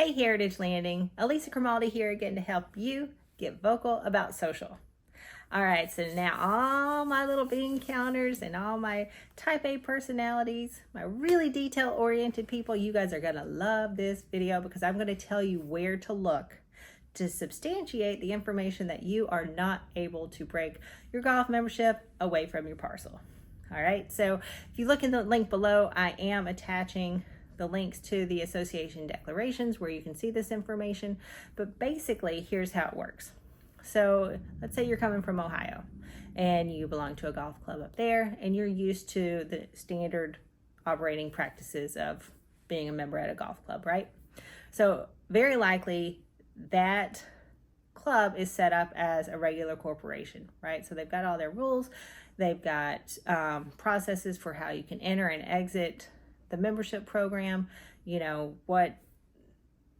Hey Heritage Landing, Elisa Cromaldi here again to help you get vocal about social. All right, so now all my little bean counters and all my type A personalities, my really detail-oriented people, you guys are gonna love this video because I'm gonna tell you where to look to substantiate the information that you are not able to break your golf membership away from your parcel. All right, so if you look in the link below, I am attaching the links to the association declarations where you can see this information, but basically here's how it works. So let's say you're coming from Ohio and you belong to a golf club up there and you're used to the standard operating practices of being a member at a golf club, right? So very likely that club is set up as a regular corporation, right? So they've got all their rules, they've got processes for how you can enter and exit the membership program, you know, what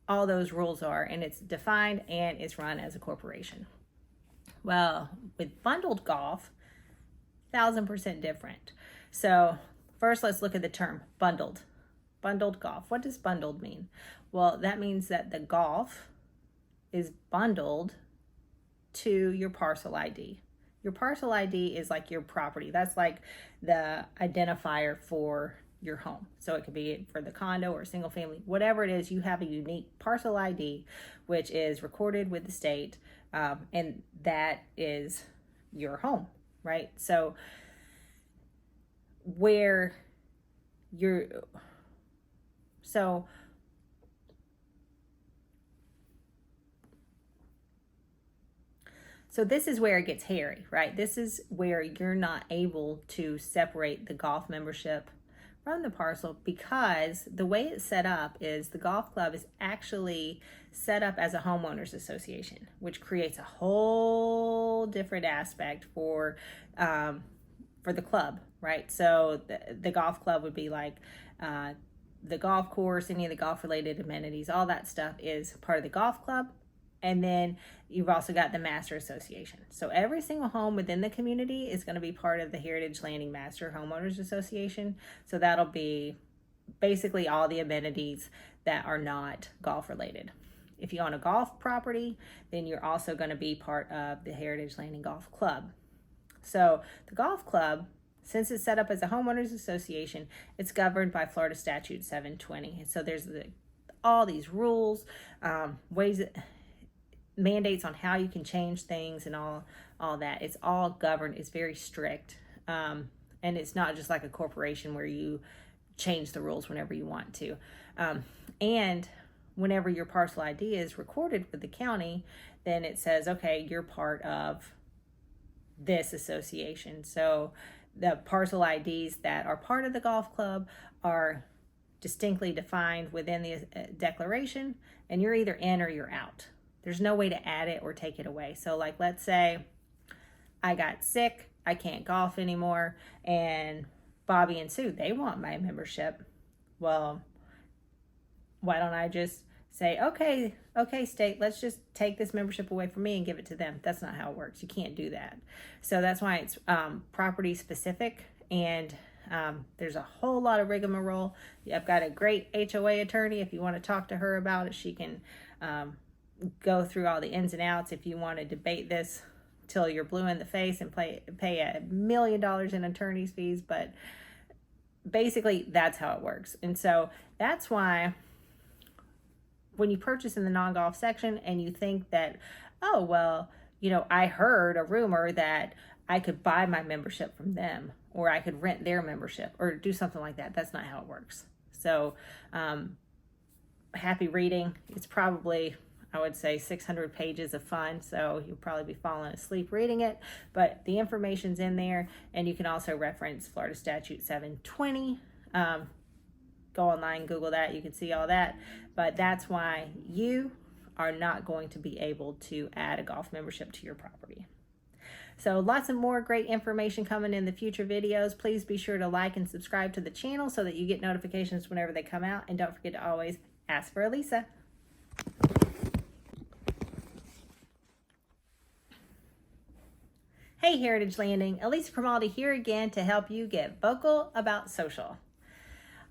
all those rules are, and it's defined and it's run as a corporation. Well, with bundled golf, 1000% different. So first let's look at the term bundled. Bundled golf. What does bundled mean? Well, that means that the golf is bundled to your parcel ID. Your parcel ID is like your property. That's like the identifier for your home. So it could be for the condo or single family, whatever it is, you have a unique parcel ID, which is recorded with the state, and that is your home, right? So where you're, so this is where it gets hairy, right? This is where you're not able to separate the golf membership from the parcel because the way it's set up is the golf club is actually set up as a homeowners association, which creates a whole different aspect for the club, right? So the golf club would be like the golf course, any of the golf related amenities, all that stuff is part of the golf club. And then you've also got the Master Association. So every single home within the community is going to be part of the Heritage Landing Master Homeowners Association. So that'll be basically all the amenities that are not golf related. If you own a golf property, then you're also going to be part of the Heritage Landing Golf Club. So the golf club, since it's set up as a homeowners association, it's governed by Florida Statute 720. So there's all these rules, ways that mandates on how you can change things and all that. It's all governed. It's very strict, and it's not just like a corporation where you change the rules whenever you want to. And whenever your parcel ID is recorded with the county, then it says, okay, you're part of this association. So the parcel IDs that are part of the golf club are distinctly defined within the declaration, and you're either in or you're out. There's no way to add it or take it away. So like, let's say I got sick, I can't golf anymore, and Bobby and Sue, they want my membership. Well, why don't I just say, okay, state, let's just take this membership away from me and give it to them. That's not how it works. You can't do that. So that's why it's property specific, and there's a whole lot of rigmarole. I've got a great HOA attorney. If you want to talk to her about it, she can go through all the ins and outs. If you want to debate this till you're blue in the face and pay $1 million in attorney's fees, but basically that's how it works. And so that's why when you purchase in the non-golf section and you think that, oh, well, you know, I heard a rumor that I could buy my membership from them, or I could rent their membership or do something like that. That's not how it works. So happy reading. It's probably, I would say, 600 pages of fun, so you'll probably be falling asleep reading it, but the information's in there, and you can also reference Florida Statute 720. Go online, Google that, you can see all that, but that's why you are not going to be able to add a golf membership to your property. So lots of more great information coming in the future videos. Please be sure to like and subscribe to the channel so that you get notifications whenever they come out, and don't forget to always ask for Elisa. Hey Heritage Landing, Elisa Cromaldi here again to help you get vocal about social.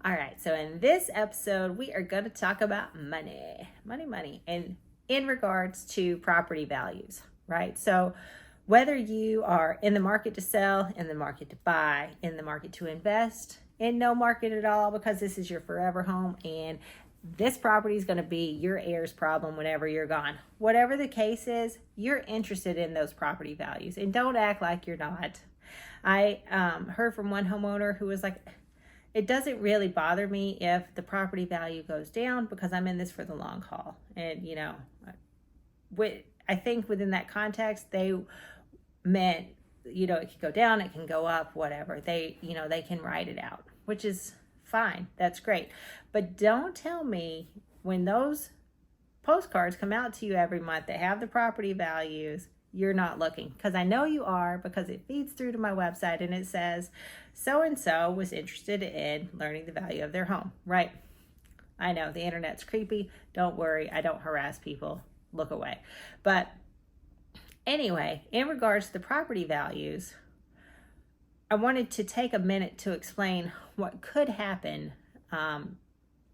All right, so in this episode, we are going to talk about money, and in regards to property values, right? So, whether you are in the market to sell, in the market to buy, in the market to invest, in no market at all, because this is your forever home and this property is going to be your heirs' problem whenever you're gone. Whatever the case is, you're interested in those property values, and don't act like you're not. I heard from one homeowner who was like, it doesn't really bother me if the property value goes down because I'm in this for the long haul. And, I think within that context, they meant, it can go down, it can go up, whatever. They can ride it out, which is fine. That's great. But don't tell me when those postcards come out to you every month that have the property values, you're not looking, because I know you are, because it feeds through to my website and it says so-and-so was interested in learning the value of their home, right? I know the internet's creepy. Don't worry. I don't harass people. Look away. But anyway, in regards to the property values, I wanted to take a minute to explain what could happen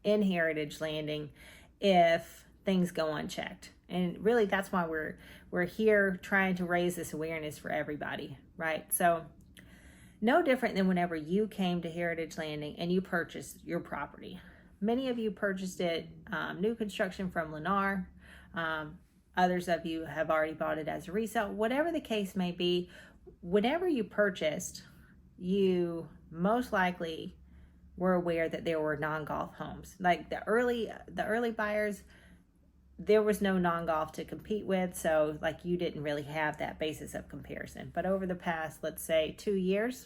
in Heritage Landing if things go unchecked. And really, that's why we're here trying to raise this awareness for everybody, right? So no different than whenever you came to Heritage Landing and you purchased your property. Many of you purchased it new construction from Lennar. Others of you have already bought it as a resale. Whatever the case may be, whenever you purchased, you most likely were aware that there were non-golf homes. Like the early buyers, there was no non-golf to compete with, so like you didn't really have that basis of comparison. But over the past, let's say 2 years,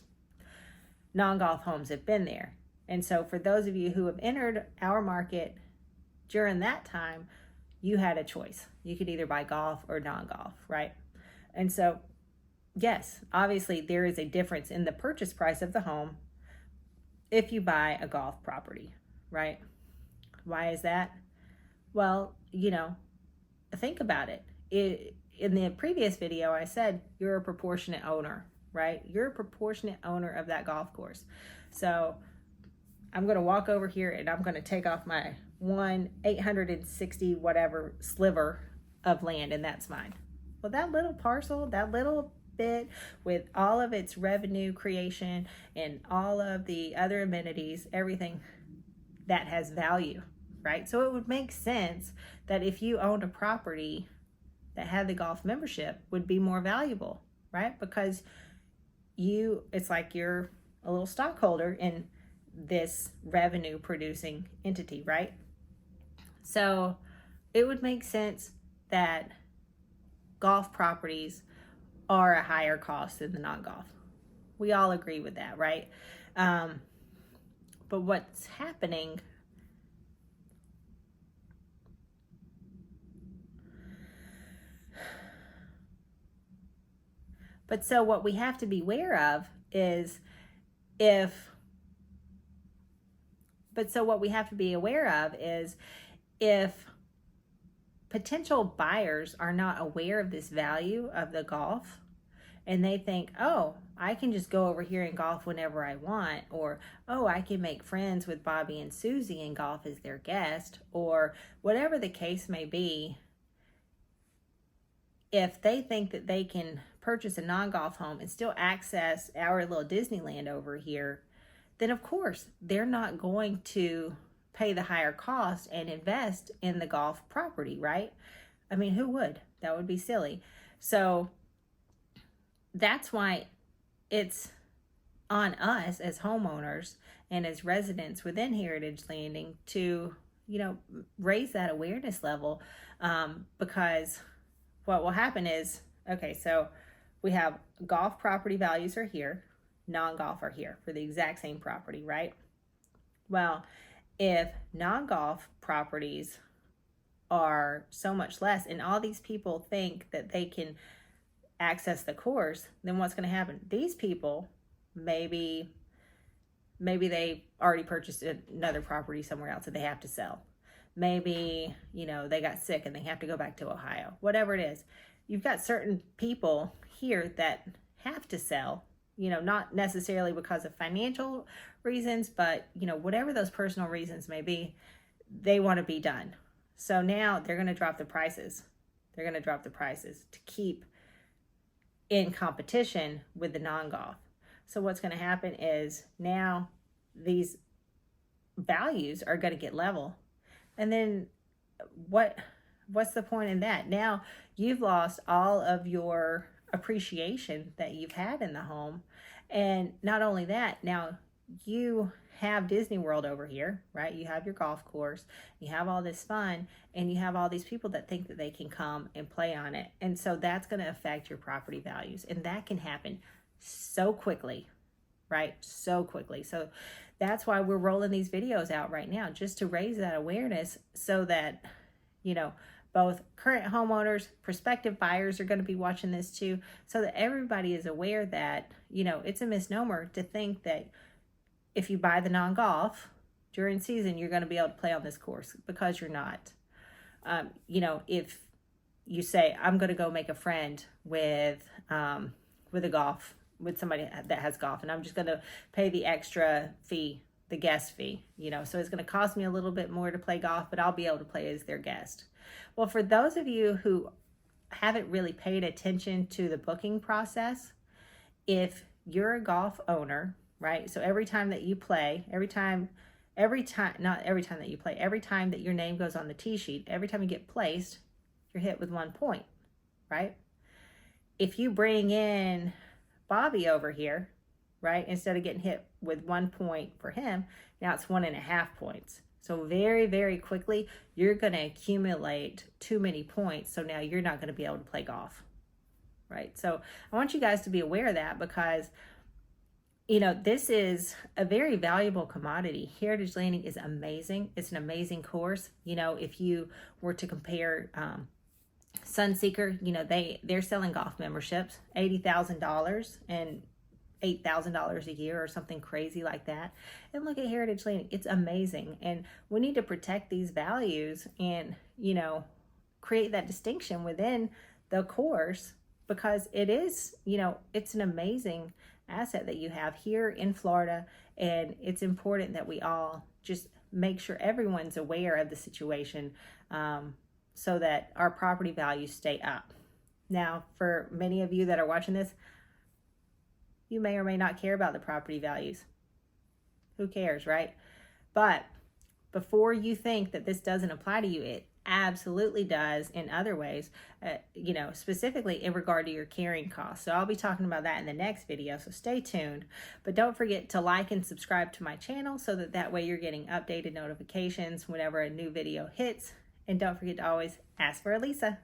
non-golf homes have been there. And so for those of you who have entered our market during that time, you had a choice. You could either buy golf or non-golf, right? And so, yes, obviously there is a difference in the purchase price of the home if you buy a golf property, right? Why is that? Well, think about it. In the previous video, I said you're a proportionate owner, right? You're a proportionate owner of that golf course. So I'm going to walk over here and I'm going to take off my 860 whatever sliver of land, and that's mine. Well, that little parcel, that little bit with all of its revenue creation and all of the other amenities, everything that has value, right? So it would make sense that if you owned a property that had the golf membership would be more valuable, right? Because it's like you're a little stockholder in this revenue producing entity, right? So it would make sense that golf properties are a higher cost than the non-golf. We all agree with that, right? But what's happening so what we have to be aware of is if potential buyers are not aware of this value of the golf and they think, oh, I can just go over here and golf whenever I want, or, oh, I can make friends with Bobby and Susie and golf as their guest, or whatever the case may be. If they think that they can purchase a non-golf home and still access our little Disneyland over here, then of course they're not going to pay the higher cost and invest in the golf property, right? I mean, who would? That would be silly. So that's why it's on us as homeowners and as residents within Heritage Landing to, raise that awareness level, because what will happen is, okay, so we have golf property values are here, non-golf are here for the exact same property, right? Well, if non-golf properties are so much less and all these people think that they can access the course, then what's going to happen? These people, maybe they already purchased another property somewhere else that they have to sell. Maybe, they got sick and they have to go back to Ohio. Whatever it is, you've got certain people here that have to sell not necessarily because of financial reasons, but, whatever those personal reasons may be, they want to be done. So now they're going to drop the prices. They're going to drop the prices to keep in competition with the non-golf. So what's going to happen is now these values are going to get level. And then what's the point in that? Now you've lost all of your appreciation that you've had in the home. And not only that, now you have Disney World over here, right? You have your golf course, you have all this fun, and you have all these people that think that they can come and play on it. And so that's going to affect your property values. And that can happen so quickly, right? So quickly. So that's why we're rolling these videos out right now, just to raise that awareness so that, both current homeowners, prospective buyers are going to be watching this too, so that everybody is aware that, it's a misnomer to think that if you buy the non-golf during season, you're going to be able to play on this course, because you're not. If you say, I'm going to go make a friend with somebody that has golf, and I'm just going to pay the extra fee, the guest fee, so it's going to cost me a little bit more to play golf, but I'll be able to play as their guest. Well, for those of you who haven't really paid attention to the booking process, if you're a golf owner, right? So every time that you play, every time that your name goes on the tee sheet, every time you get placed, you're hit with 1 point, right? If you bring in Bobby over here, right, instead of getting hit with 1 point for him, now it's 1.5 points. So very, very quickly, you're going to accumulate too many points. So now you're not going to be able to play golf, right? So I want you guys to be aware of that, because, this is a very valuable commodity. Heritage Landing is amazing. It's an amazing course. If you were to compare Sunseeker, they're selling golf memberships, $80,000 and $8,000 a year or something crazy like that. And look at Heritage Landing. It's amazing. And we need to protect these values and, create that distinction within the course, because it is, it's an amazing asset that you have here in Florida. And it's important that we all just make sure everyone's aware of the situation, so that our property values stay up. Now, for many of you that are watching this, you may or may not care about the property values. Who cares, right? But before you think that this doesn't apply to you, it absolutely does in other ways, specifically in regard to your carrying costs. So I'll be talking about that in the next video, so stay tuned. But don't forget to like and subscribe to my channel, so that way you're getting updated notifications whenever a new video hits. And don't forget to always ask for Elisa.